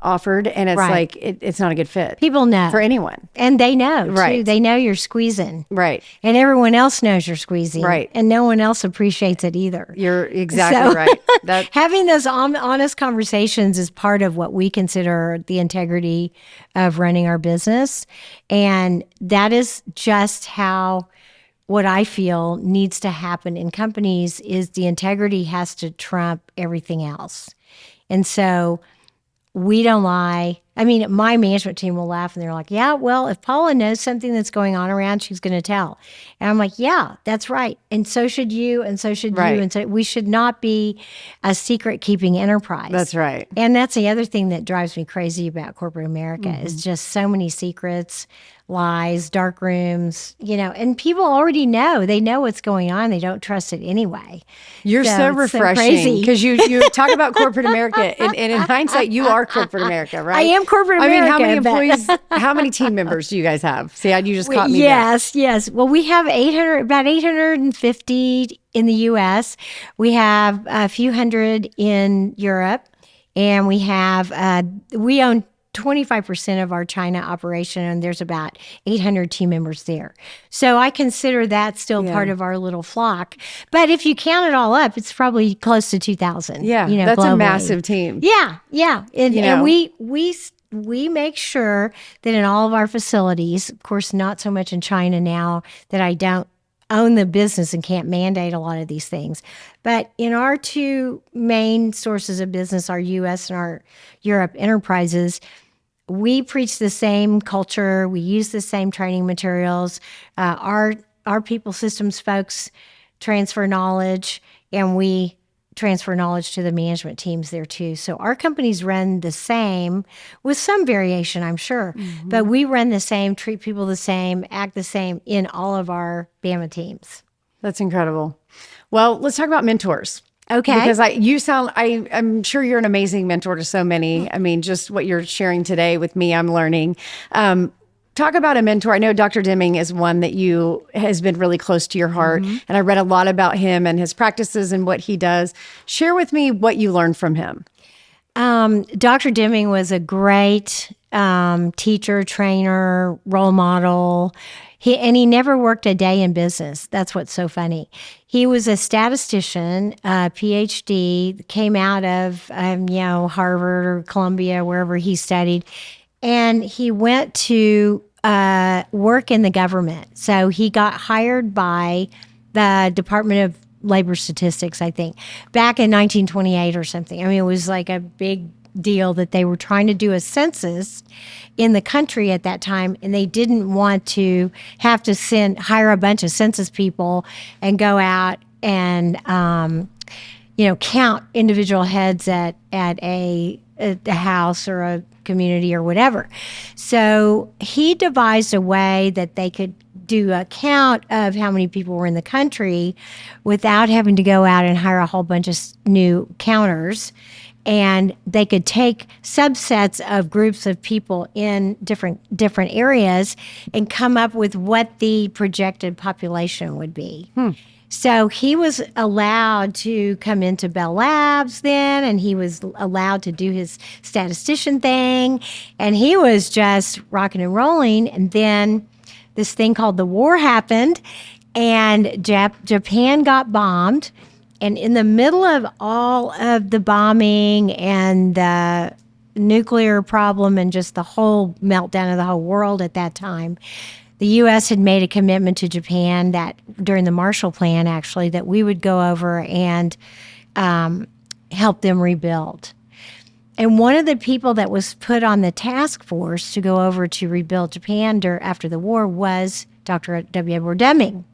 offered. And it's like, it's not a good fit. People know. For anyone. And they know, too. Right. They know you're squeezing. Right. And everyone else knows you're squeezing. Right. And no one else appreciates it either. You're exactly right. Having those honest conversations is part of what we consider the integrity of running our business. And that is just how what I feel needs to happen in companies is the integrity has to trump everything else. And so we don't lie. I mean, my management team will laugh and they're like, yeah, well, if Paula knows something that's going on around, she's going to tell. And I'm like, yeah, that's right. And so should you, and so should you. And so we should not be a secret keeping enterprise. That's right. And that's the other thing that drives me crazy about corporate America is just so many secrets, lies, dark rooms, and people already know. They know what's going on. They don't trust it anyway. You're so refreshing because you talk about corporate America, and in hindsight, you are corporate America, right? I am corporate America. I mean, how many employees, how many team members do you guys have? See, you just caught me Yes. Well, we have about 850 in the U.S. We have a few hundred in Europe, and we own 25% of our China operation, and there's about 800 team members there. So I consider that still part of our little flock. But if you count it all up, it's probably close to 2,000. Yeah, that's globally. a massive team. Yeah. And we make sure that in all of our facilities, of course, not so much in China now that I don't own the business and can't mandate a lot of these things. But in our two main sources of business, our U.S. and our Europe enterprises, we preach the same culture. We use the same training materials. Our people systems folks transfer knowledge, and we transfer knowledge to the management teams there too. So our companies run the same with some variation, I'm sure, but we run the same, treat people the same, act the same in all of our Bama teams. That's incredible. Well, let's talk about mentors. Okay. Because I'm sure you're an amazing mentor to so many. I mean, just what you're sharing today with me, I'm learning. Talk about a mentor. I know Dr. Deming is one that has been really close to your heart. And I read a lot about him and his practices and what he does. Share with me what you learned from him. Dr. Deming was a great teacher, trainer, role model. He never worked a day in business. That's what's so funny. He was a statistician, PhD, came out of Harvard or Columbia, wherever he studied, and he went to work in the government. So he got hired by the Department of Labor Statistics, I think, back in 1928 or something. I mean, it was like a big deal that they were trying to do a census in the country at that time, and they didn't want to have to hire a bunch of census people and go out and count individual heads at a house or a community or whatever. So he devised a way that they could do a count of how many people were in the country without having to go out and hire a whole bunch of new counters. And they could take subsets of groups of people in different areas and come up with what the projected population would be. So he was allowed to come into Bell Labs then, and he was allowed to do his statistician thing, and he was just rocking and rolling. And then this thing called the war happened, and Japan got bombed. And in the middle of all of the bombing and the nuclear problem and just the whole meltdown of the whole world at that time, the U.S. had made a commitment to Japan that during the Marshall Plan, actually, that we would go over and help them rebuild. And one of the people that was put on the task force to go over to rebuild Japan after the war was Dr. W. Edward Deming.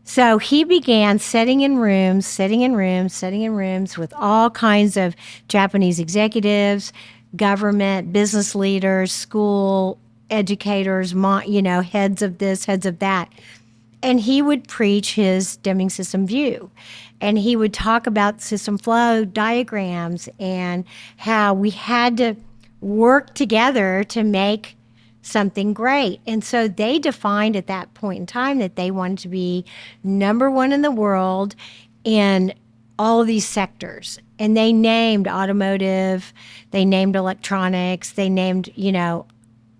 So he began sitting in rooms with all kinds of Japanese executives, government, business leaders, school educators, heads of this, heads of that. And he would preach his Deming system view. And he would talk about system flow diagrams and how we had to work together to make something great. And so they defined at that point in time that they wanted to be number one in the world in all of these sectors. And they named automotive, they named electronics, they named,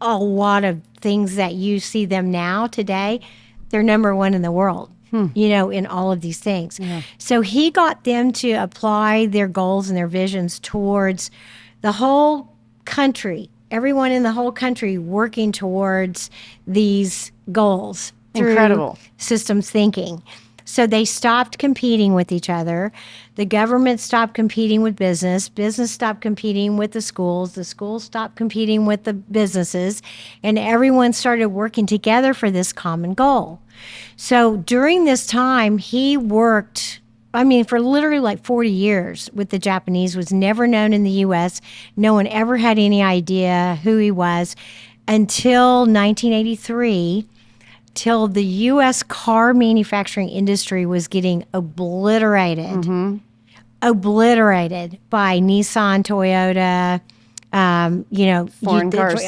a lot of things that you see them now today. They're number one in the world, in all of these things. Yeah. So he got them to apply their goals and their visions towards the whole country, everyone in the whole country working towards these goals. Incredible. Through systems thinking. So they stopped competing with each other. The government stopped competing with business. Business stopped competing with the schools. The schools stopped competing with the businesses. And everyone started working together for this common goal. So during this time, he worked, for literally like 40 years with the Japanese, was never known in the U.S. No one ever had any idea who he was until 1983. Till the U.S. car manufacturing industry was getting obliterated by Nissan, Toyota, foreign cars,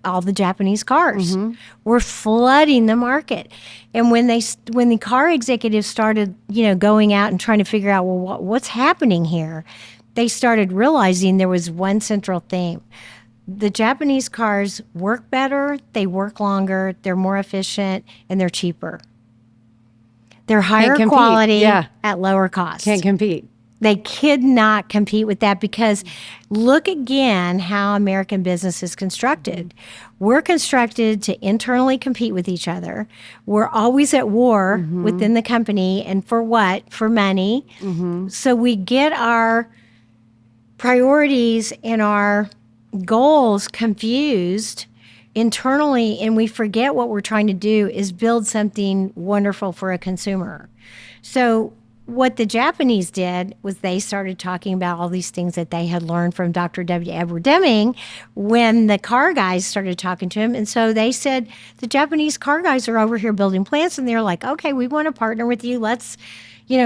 all the Japanese cars were flooding the market. And when the car executives started, going out and trying to figure out, well, what's happening here, they started realizing there was one central theme. The Japanese cars work better, they work longer, they're more efficient, and they're cheaper. They're higher quality at lower cost. Can't compete. They could not compete with that because look again how American business is constructed. We're constructed to internally compete with each other. We're always at war within the company. And for what? For money. So we get our priorities and our goals confused internally, and we forget what we're trying to do is build something wonderful for a consumer. So what the Japanese did was they started talking about all these things that they had learned from Dr. W. Edward Deming when the car guys started talking to him. And so they said, the Japanese car guys are over here building plants, and they're like, okay, we want to partner with you. Let's,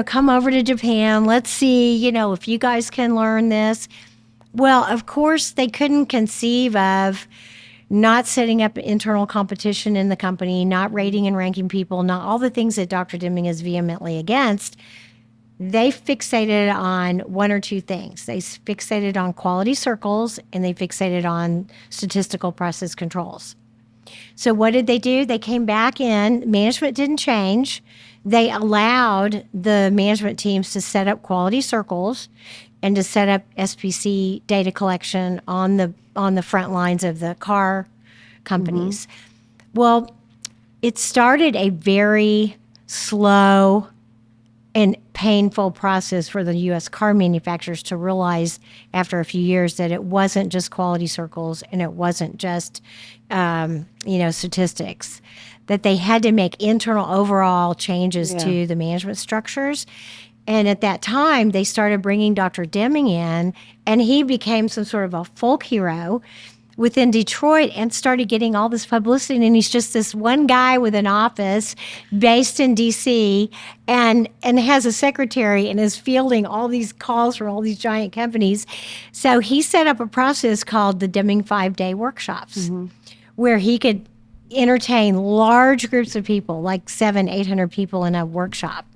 come over to Japan. Let's see, if you guys can learn this. Well, of course, they couldn't conceive of not setting up internal competition in the company, not rating and ranking people, not all the things that Dr. Deming is vehemently against. they fixated on one or two things. They fixated on quality circles and they fixated on statistical process controls. So what did they do? They came back in. Management didn't change. They allowed the management teams to set up quality circles and to set up SPC data collection on the front lines of the car companies. Well, it started a very slow and painful process for the U.S. car manufacturers to realize after a few years that it wasn't just quality circles and it wasn't just, statistics, that they had to make internal overall changes to the management structures. And at that time, they started bringing Dr. Deming in, and he became some sort of a folk hero within Detroit and started getting all this publicity. And he's just this one guy with an office based in D.C. and has a secretary and is fielding all these calls from all these giant companies. So he set up a process called the Deming 5-day workshops, where he could entertain large groups of people, like 700-800 people in a workshop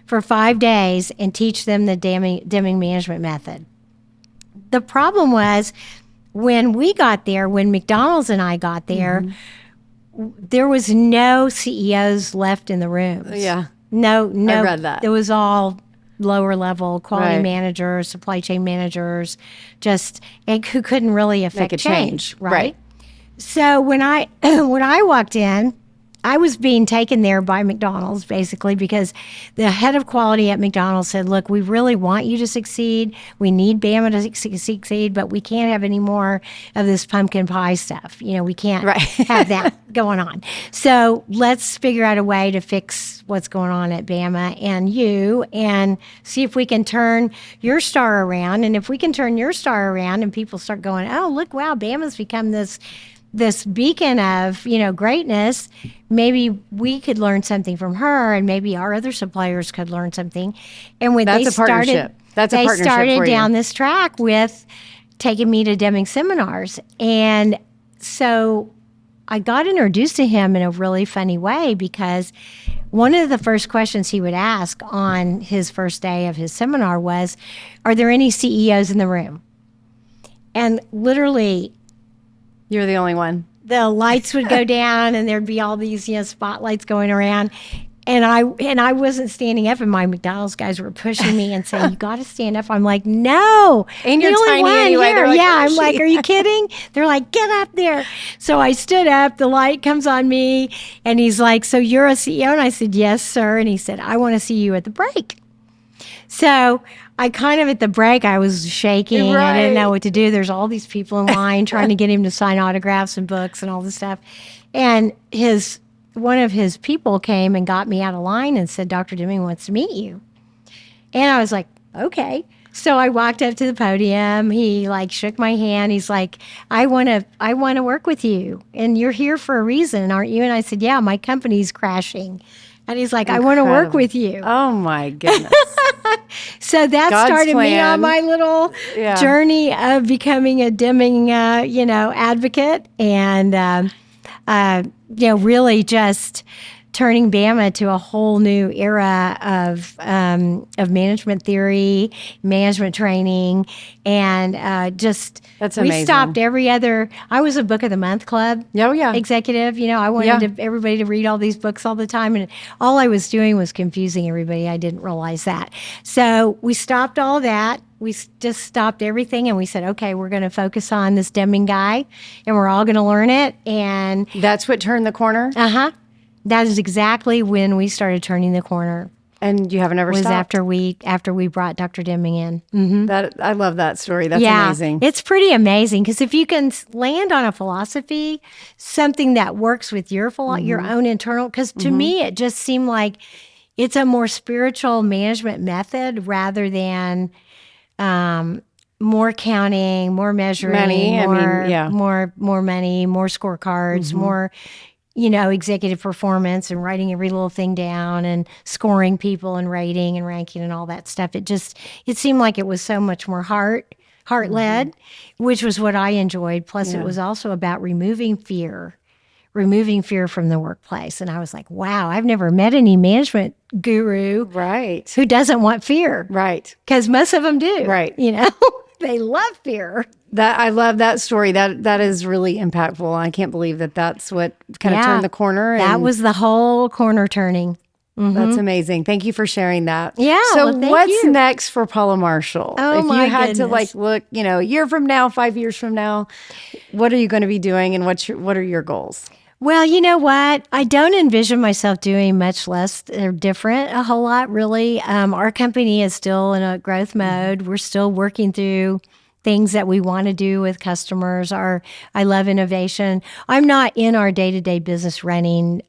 for 5 days and teach them the Deming management method. The problem was, when we got there, when McDonald's and I got there, there was no CEOs left in the rooms. Yeah. No. I read that. It was all lower level quality managers, supply chain managers, and who couldn't really affect change. Right. So when I walked in, I was being taken there by McDonald's, basically, because the head of quality at McDonald's said, look, we really want you to succeed. We need Bama to succeed, but we can't have any more of this pumpkin pie stuff. We can't have that going on. So let's figure out a way to fix what's going on at Bama and see if we can turn your star around. And if we can turn your star around and people start going, oh, look, wow, Bama's become this beacon of, greatness, maybe we could learn something from her, and maybe our other suppliers could learn something. And when That's a partnership. They started down this track with taking me to Deming seminars. And so I got introduced to him in a really funny way, because one of the first questions he would ask on his first day of his seminar was, are there any CEOs in the room? And literally, you're the only one. The lights would go down and there'd be all these, spotlights going around. And I wasn't standing up, and my McDonald's guys were pushing me and saying, you got to stand up. I'm like, no. And you're tiny anyway. Here. Like, I'm like, are you kidding? They're like, get up there. So I stood up, the light comes on me, and he's like, so you're a CEO? And I said, yes, sir. And he said, I want to see you at the break. So I kind of, at the break, I was shaking. I didn't know what to do. There's all these people in line trying to get him to sign autographs and books and all this stuff. And one of his people came and got me out of line and said, Dr. Deming wants to meet you. And I was like, okay. So I walked up to the podium. He shook my hand. He's like, I want to work with you. And you're here for a reason, aren't you? And I said, yeah, my company's crashing. And he's like, I want to work with you. Oh, my goodness. So that God's started plan. me on my little journey of becoming a Deming, advocate, and, really just turning Bama to a whole new era of management theory, management training, and That's amazing. We stopped every other. I was a Book of the Month Club executive. I wanted everybody to read all these books all the time, and all I was doing was confusing everybody. I didn't realize that. So we stopped all that. We just stopped everything, and we said, okay, we're going to focus on this Deming guy, and we're all going to learn it. And that's what turned the corner? That is exactly when we started turning the corner. And you haven't ever stopped? After we brought Dr. Deming in. I love that story. That's amazing. It's pretty amazing, because if you can land on a philosophy, something that works with your your own internal, because to me it just seemed like it's a more spiritual management method rather than more counting, more measuring, more money, more scorecards, more executive performance and writing every little thing down and scoring people and rating and ranking and all that stuff. It seemed like it was so much more heart-led, which was what I enjoyed. Plus, it was also about removing fear removing fear from the workplace. And I was like, wow, I've never met any management guru who doesn't want fear. Right. Because most of them do. Right. They love fear. I love that story. That is really impactful. I can't believe that's what kind of turned the corner. That was the whole corner turning. Mm-hmm. That's amazing. Thank you for sharing that. Yeah. So what's next for Paula Marshall? Oh, if my you had goodness. to look, a year from now, 5 years from now, what are you going to be doing, and what are your goals? Well, you know what? I don't envision myself doing much less or different a whole lot, really. Our company is still in a growth mode. We're still working through things that we want to do with customers. I love innovation. I'm not in our day-to-day business running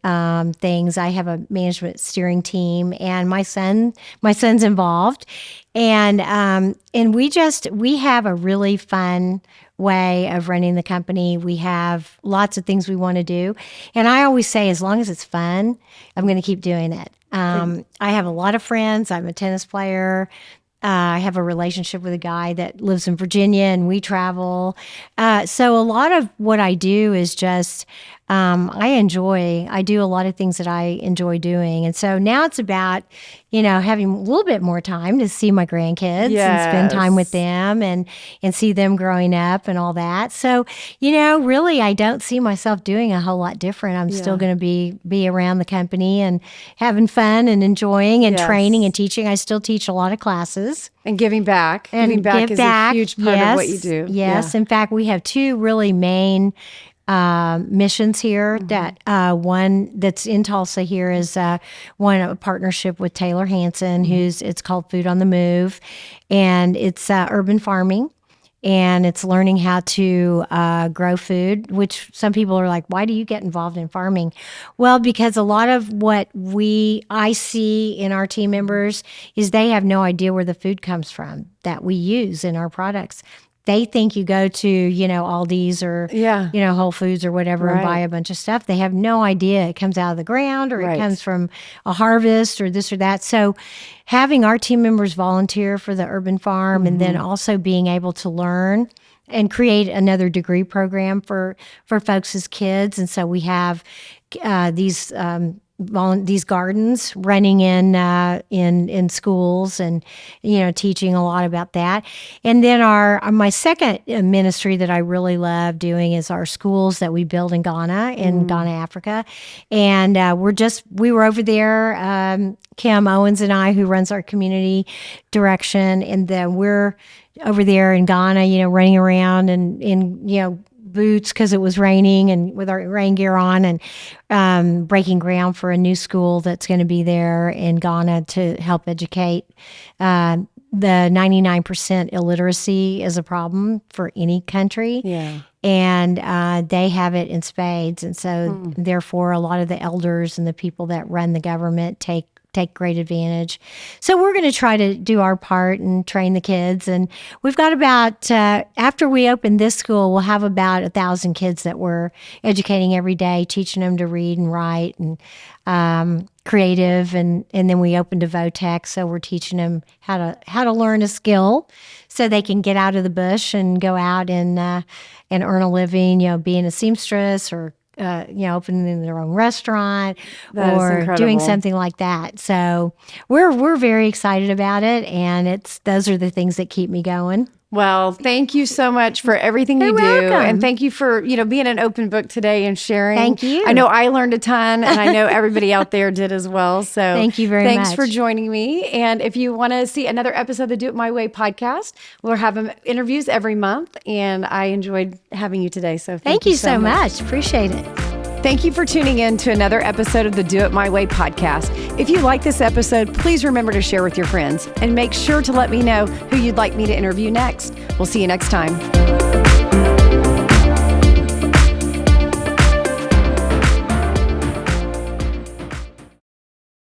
things. I have a management steering team, and my son's involved, and we have a really fun way of running the company. We have lots of things we want to do, and I always say, as long as it's fun, I'm going to keep doing it. I have a lot of friends. I'm a tennis player. I have a relationship with a guy that lives in Virginia, and we travel. So a lot of what I do is just, I do a lot of things that I enjoy doing. And so now it's about, having a little bit more time to see my grandkids and spend time with them and see them growing up and all that. So, really, I don't see myself doing a whole lot different. I'm still going to be around the company and having fun and enjoying and training and teaching. I still teach a lot of classes. And giving back. Giving back is a huge part of what you do. Yes. In fact, we have two really main missions here. That one that's in Tulsa here is a partnership with Taylor Hanson, it's called Food on the Move, and it's urban farming. And it's learning how to grow food, which some people are like, why do you get involved in farming? Well, because a lot of what I see in our team members is they have no idea where the food comes from that we use in our products. They think you go to, Aldi's or, Whole Foods or whatever and buy a bunch of stuff. They have no idea it comes out of the ground or it comes from a harvest or this or that. So having our team members volunteer for the urban farm and then also being able to learn and create another degree program for folks as kids. And so we have these gardens running in schools and teaching a lot about that. And then my second ministry that I really love doing is our schools that we build in Ghana, Africa. And we were over there, Kim Owens and I, who runs our community direction, and then we're over there in Ghana, running around and in boots because it was raining and with our rain gear on and breaking ground for a new school that's going to be there in Ghana to help educate. The 99% illiteracy is a problem for any country. Yeah. And they have it in spades. And so therefore, a lot of the elders and the people that run the government take great advantage. So we're going to try to do our part and train the kids. And we've got about, after we open this school, we'll have about 1,000 kids that we're educating every day, teaching them to read and write and creative. And then we opened a Votech, so we're teaching them how to learn a skill so they can get out of the bush and go out and earn a living, being a seamstress or opening their own restaurant or doing something like that. So we're very excited about it, and those are the things that keep me going. Well, thank you so much for everything you do. Welcome. And thank you for, being an open book today and sharing. Thank you. I know I learned a ton, and I know everybody out there did as well. So thank you very much. Thanks for joining me. And if you want to see another episode of the Do It My Way podcast, we'll have interviews every month, and I enjoyed having you today. So thank you so much. Appreciate it. Thank you for tuning in to another episode of the Do It My Way podcast. If you like this episode, please remember to share with your friends and make sure to let me know who you'd like me to interview next. We'll see you next time.